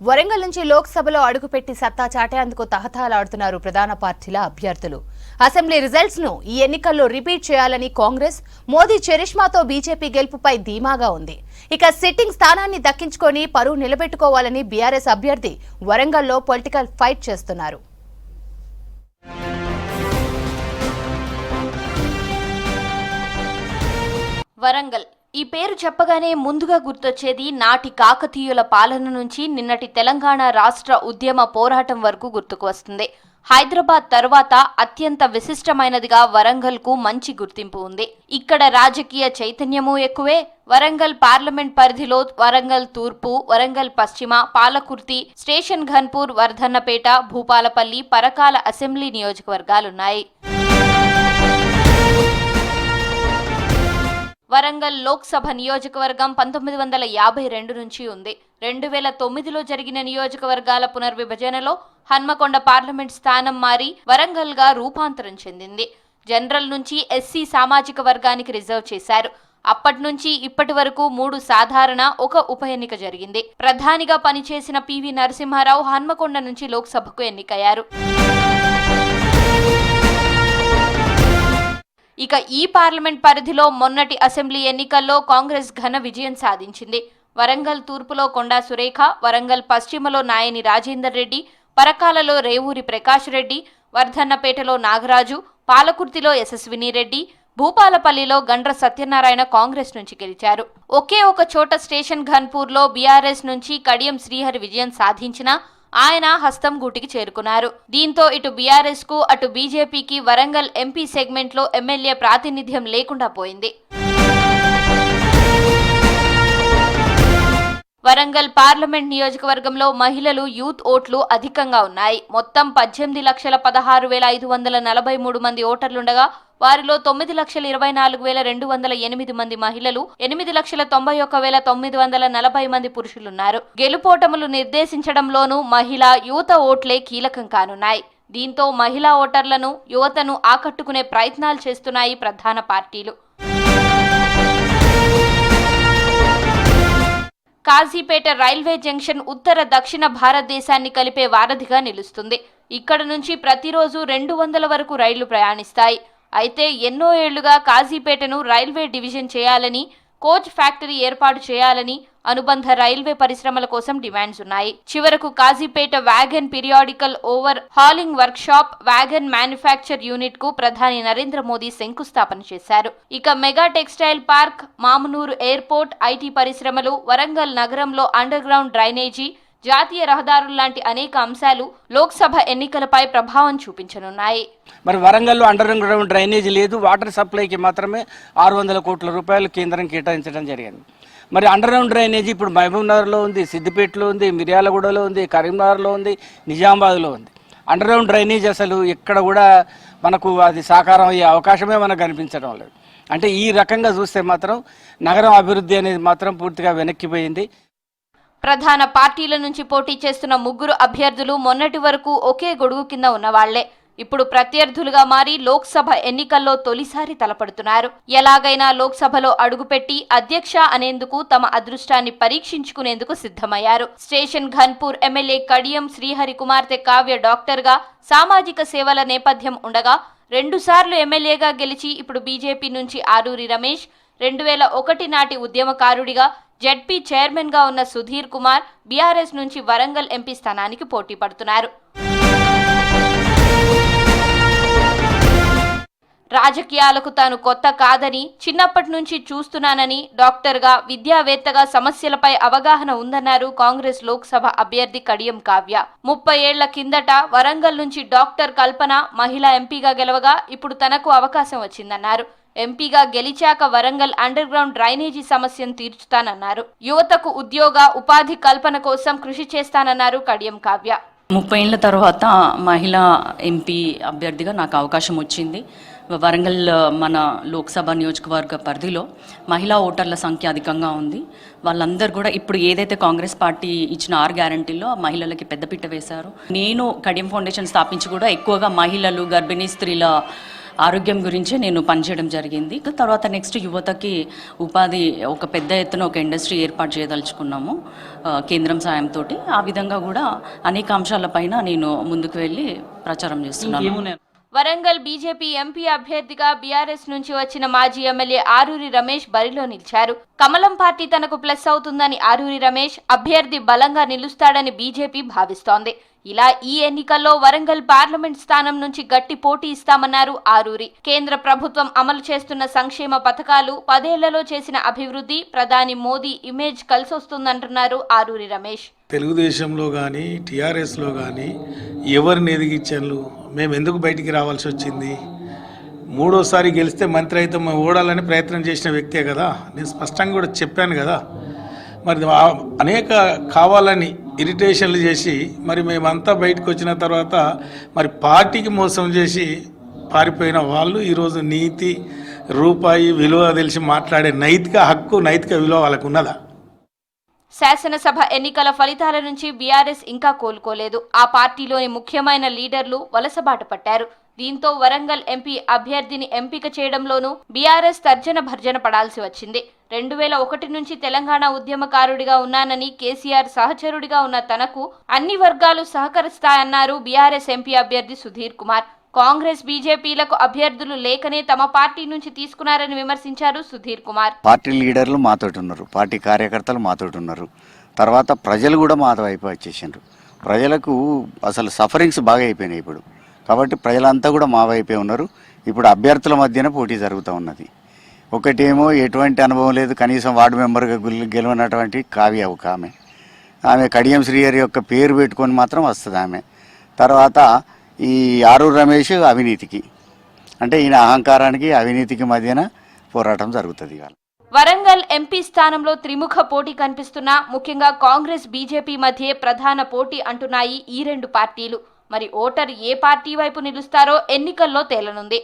వరంగల్ నుంచి లోక్సభలో అడుగుపెట్టి సత్తా చాటేందుకు తహతహలాడుతున్నారు ప్రధాన పార్టీల అభ్యర్థులు. అసెంబ్లీ రిజల్ట్స్ ను ఈ ఎన్నికల్లో రిపీట్ చేయాలని కాంగ్రెస్, మోదీ చరిష్మాతో బీజేపీ గెలుపుపై ధీమాగా ఉంది. ఇక సిట్టింగ్ స్థానాన్ని దక్కించుకొని పరువు నిలబెట్టుకోవాలని బీఆర్ఎస్ అభ్యర్థి వరంగల్లో పొలిటికల్ ఫైట్ చేస్తున్నారు. వరంగల్ ఈ పేరు చెప్పగానే ముందుగా గుర్తొచ్చేది నాటి కాకతీయుల పాలన నుంచి నిన్నటి తెలంగాణ రాష్ట్ర ఉద్యమ పోరాటం వరకు గుర్తుకు వస్తుంది. హైదరాబాద్ తరువాత అత్యంత విశిష్టమైనదిగా వరంగల్కు మంచి గుర్తింపు ఉంది. ఇక్కడ రాజకీయ చైతన్యమూ ఎక్కువే. వరంగల్ పార్లమెంట్ పరిధిలో వరంగల్ తూర్పు, వరంగల్ పశ్చిమ, పాలకుర్తి, స్టేషన్ ఘన్పూర్, వర్ధన్నపేట, భూపాలపల్లి, పరకాల అసెంబ్లీ నియోజకవర్గాలున్నాయి. వరంగల్ లోక్సభ నియోజకవర్గం 1952 నుంచి ఉంది. 2009లో జరిగిన నియోజకవర్గాల పునర్విభజనలో హన్మకొండ పార్లమెంట్ స్థానం మారి వరంగల్ గా రూపాంతరం చెందింది. జనరల్ నుంచి ఎస్సీ సామాజిక వర్గానికి రిజర్వ్ చేశారు. అప్పటి నుంచి ఇప్పటి వరకు 3 సాధారణ, 1 ఉప ఎన్నిక జరిగింది. ప్రధానిగా పనిచేసిన పివి నరసింహారావు హన్మకొండ నుంచి లోక్సభకు ఎన్నికయ్యారు. ఇక ఈ పార్లమెంట్ పరిధిలో మొన్నటి అసెంబ్లీ ఎన్నికల్లో కాంగ్రెస్ ఘన విజయం సాధించింది. వరంగల్ తూర్పులో కొండా సురేఖ, వరంగల్ పశ్చిమలో నాయని రాజేందర్ రెడ్డి, పరకాలలో రేవూరి ప్రకాష్ రెడ్డి, వర్ధన్నపేటలో నాగరాజు, పాలకుర్తిలో యశస్విని రెడ్డి, భూపాలపల్లిలో గండ్ర సత్యనారాయణ కాంగ్రెస్ నుంచి గెలిచారు. ఒకే ఒక చోట స్టేషన్ ఘన్పూర్లో బీఆర్ఎస్ నుంచి కడియం శ్రీహరి విజయం సాధించినా ఆయన హస్తం గూటికి చేరుకున్నారు. దీంతో ఇటు బీఆర్ఎస్ కు అటు బీజేపీకి వరంగల్ ఎంపీ సెగ్మెంట్ లో ఎమ్మెల్యే ప్రాతినిధ్యం లేకుండా పోయింది. వరంగల్ పార్లమెంట్ నియోజకవర్గంలో మహిళలు యూత్ ఓట్లు అధికంగా ఉన్నాయి. మొత్తం 18,16,543 మంది ఓటర్లుండగా వారిలో 9,24,208 మంది మహిళలు, 8,91,940 మంది పురుషులున్నారు. గెలుపోటములు నిర్దేశించడంలోనూ మహిళా, యువత ఓట్లే కీలకం కానున్నాయి. దీంతో మహిళా ఓటర్లను, యువతను ఆకట్టుకునే ప్రయత్నాలు చేస్తున్నాయి ప్రధాన పార్టీలు. కాజీపేట రైల్వే జంక్షన్ ఉత్తర దక్షిణ భారతదేశాన్ని కలిపే వారధిగా నిలుస్తుంది. ఇక్కడ నుంచి ప్రతిరోజు 200 వరకు రైళ్లు ప్రయాణిస్తాయి. అయితే ఎన్నో ఏళ్లుగా కాజీపేటను రైల్వే డివిజన్ చేయాలని, కోచ్ ఫ్యాక్టరీ ఏర్పాటు చేయాలని అనుబంధ రైల్వే పరిశ్రమల కోసం డిమాండ్స్ ఉన్నాయి. చివరకు Kazipet wagon periodical over hauling work shop, wagon manufacture unit కు ప్రధాని నరేంద్ర మోదీ శంకుస్థాపన చేశారు. ఇక mega textile park, Mamnoor airport, IT పరిశ్రమలు, వరంగల్ నగరంలో అండర్ గ్రౌండ్ డ్రైనేజీ, జాతీయ రహదారులు లాంటి అనేక అంశాలు లోక్సభ ఎన్నికలపై ప్రభావం చూపించనున్నాయి. మరి వరంగల్లో అండర్ గ్రౌండ్ డ్రైనేజీ లేదు. వాటర్ సప్లైకి మాత్రమే 600 కోట్ల రూపాయలు కేంద్రం కేటాయించడం జరిగింది. మరి అండర్ గ్రౌండ్ డ్రైనేజీ ఇప్పుడు మహబూబ్నగర్లో ఉంది, సిద్దిపేటలో ఉంది, మిర్యాలగూడలో ఉంది, కరీంనగర్లో ఉంది, నిజామాబాద్లో ఉంది. అండర్ గ్రౌండ్ డ్రైనేజ్ అసలు ఎక్కడ కూడా మనకు అది సాకారం అయ్యే అవకాశమే మనకు కనిపించడం లేదు. అంటే ఈ రకంగా చూస్తే మాత్రం నగరం అభివృద్ధి అనేది మాత్రం పూర్తిగా వెనక్కిపోయింది. ప్రధాన పార్టీల నుంచి పోటీ చేస్తున్న 3 అభ్యర్థులు మొన్నటి వరకు ఒకే గొడుగు కింద ఉన్నవాళ్లే. ఇప్పుడు ప్రత్యర్థులుగా మారి లోక్సభ ఎన్నికల్లో తొలిసారి తలపడుతున్నారు. ఎలాగైనా లోక్సభలో అడుగుపెట్టి అధ్యక్ష అనేందుకు తమ అదృష్టాన్ని పరీక్షించుకునేందుకు సిద్ధమయ్యారు. స్టేషన్ ఘన్పూర్ ఎమ్మెల్యే కడియం శ్రీహరి కుమార్తె కావ్య డాక్టర్ గా సామాజిక సేవల నేపథ్యం ఉండగా 2 సార్లు ఎమ్మెల్యేగా గెలిచి ఇప్పుడు బీజేపీ నుంచి ఆరూరి రమేష్, 2001 నాటి ఉద్యమకారుడిగా జెడ్పీ చైర్మన్ గా ఉన్న సుధీర్ కుమార్ బీఆర్ఎస్ నుంచి వరంగల్ ఎంపీ స్థానానికి పోటీ పడుతున్నారు. రాజకీయాలకు తాను కొత్త కాదని, చిన్నప్పటి నుంచి చూస్తున్నానని, డాక్టర్గా, విద్యావేత్తగా సమస్యలపై అవగాహన ఉందన్నారు కాంగ్రెస్ లోక్సభ అభ్యర్థి కడియం కావ్య. 30 ఏళ్ల కిందట వరంగల్ నుంచి డాక్టర్ కల్పన మహిళా ఎంపీగా గెలవగా ఇప్పుడు తనకు అవకాశం వచ్చిందన్నారు. ఎంపీగా గెలిచాక వరంగల్ అండర్ గ్రౌండ్ డ్రైనేజీ సమస్యను తీర్చుతానన్నారు. యువతకు ఉద్యోగ, ఉపాధి కల్పన కోసం కృషి చేస్తానన్నారు కడియం కావ్య. 30 ఏళ్ల తర్వాత మహిళా ఎంపీ అభ్యర్థిగా నాకు అవకాశం వచ్చింది. వరంగల్ మన లోక్సభ నియోజకవర్గ పరిధిలో మహిళా ఓటర్ల సంఖ్య అధికంగా ఉంది. వాళ్ళందరూ కూడా ఇప్పుడు ఏదైతే కాంగ్రెస్ పార్టీ ఇచ్చిన 6 గ్యారంటీల్లో మహిళలకి పెద్దపీట వేశారు. నేను కడియం ఫౌండేషన్ స్థాపించి కూడా ఎక్కువగా మహిళలు, గర్భిణీ స్త్రీల ఆరోగ్యం గురించే నేను పనిచేయడం జరిగింది. తర్వాత నెక్స్ట్ యువతకి ఉపాధి ఒక పెద్ద ఎత్తున ఒక ఇండస్ట్రీ ఏర్పాటు చేయదలుచుకున్నాము కేంద్రం సాయంతో. ఆ విధంగా కూడా అనేక అంశాలపైన నేను ముందుకు వెళ్ళి ప్రచారం చేస్తున్నాను. వరంగల్ బీజేపీ ఎంపీ అభ్యర్థిగా బీఆర్ఎస్ నుంచి వచ్చిన మాజీ ఎమ్మెల్యే ఆరూరి రమేష్ బరిలో నిలిచారు. కమలం పార్టీ తనకు ప్లస్ అవుతుందని ఆరూరి రమేష్, అభ్యర్థి బలంగా నిలుస్తాడని బీజేపీ భావిస్తోంది. ఇలా ఈ ఎన్నికల్లో వరంగల్ పార్లమెంట్ స్థానం నుంచి గట్టి పోటీ ఇస్తామన్నారు ఆరూరి. కేంద్ర ప్రభుత్వం అమలు చేస్తున్న సంక్షేమ పథకాలు, 10 ఏళ్లలో చేసిన అభివృద్ధి, ప్రధాని మోదీ ఇమేజ్ కలిసొస్తుందంటున్నారు ఆరూరి రమేష్. తెలుగుదేశంలో కానీ టీఆర్ఎస్లో కానీ ఎవరిని ఎదిగించారు? మేము ఎందుకు బయటికి రావాల్సి వచ్చింది? 3ఓసారి గెలిస్తే మంత్రి అయితే మేము ఓడాలని ప్రయత్నం చేసిన వ్యక్తే కదా. నేను స్పష్టంగా కూడా చెప్పాను కదా. మరి అనేక కావాలని ఇరిటేషన్లు చేసి మరి మేమంతా బయటకు వచ్చిన తర్వాత మరి పార్టీకి మోసం చేసి పారిపోయిన వాళ్ళు ఈరోజు నీతి, రూపాయి విలువ తెలిసి మాట్లాడే నైతిక హక్కు, నైతిక విలువ వాళ్ళకు ఉన్నదా? శాసనసభ ఎన్నికల ఫలితాల నుంచి బీఆర్ఎస్ ఇంకా కోలుకోలేదు. ఆ పార్టీలోని ముఖ్యమైన లీడర్లు వలసబాట పట్టారు. దీంతో వరంగల్ ఎంపీ అభ్యర్థిని ఎంపిక చేయడంలోనూ బీఆర్ఎస్ తర్జన భర్జన పడాల్సి వచ్చింది. 2001 నుంచి తెలంగాణ ఉద్యమకారుడిగా ఉన్నానని, కేసీఆర్ సహచరుడిగా ఉన్న తనకు అన్ని వర్గాలు సహకరిస్తాయన్నారు బీఆర్ఎస్ ఎంపీ అభ్యర్థి సుధీర్ కుమార్. కాంగ్రెస్, బీజేపీలకు అభ్యర్థులు లేకనే తమ పార్టీ నుంచి తీసుకున్నారని విమర్శించారు సుధీర్ కుమార్. పార్టీ లీడర్లు మాతోటి ఉన్నారు, పార్టీ కార్యకర్తలు మాతోటి ఉన్నారు, తర్వాత ప్రజలు కూడా మాతో వైపు వచ్చేసారు. ప్రజలకు అసలు సఫరింగ్స్ బాగా అయిపోయినాయి ఇప్పుడు. కాబట్టి ప్రజలంతా కూడా మా వైపే ఉన్నారు. ఇప్పుడు అభ్యర్థుల మధ్యన పోటీ జరుగుతూ ఉన్నది. ఒకటేమో ఎటువంటి అనుభవం లేదు, కనీసం వార్డు మెంబర్గా గెలవనటువంటి కావ్య ఒక ఆమె కడియం శ్రీహరి యొక్క పేరు పెట్టుకొని మాత్రం వస్తుంది ఆమె. తర్వాత ఈ ఆరూరి రమేష్ అవినీతికి, అంటే ఈయన అహంకారానికి అవినీతికి మధ్యన పోరాటం జరుగుతుంది. వరంగల్ ఎంపీ స్థానంలో త్రిముఖ పోటీ కనిపిస్తున్నా ముఖ్యంగా కాంగ్రెస్, బీజేపీ మధ్య ప్రధాన పోటీ అంటున్నాయి ఈ 2 పార్టీలు. మరి ఓటర్ ఏ పార్టీ వైపు నిలుస్తారో ఎన్నికల్లో తేలనుంది.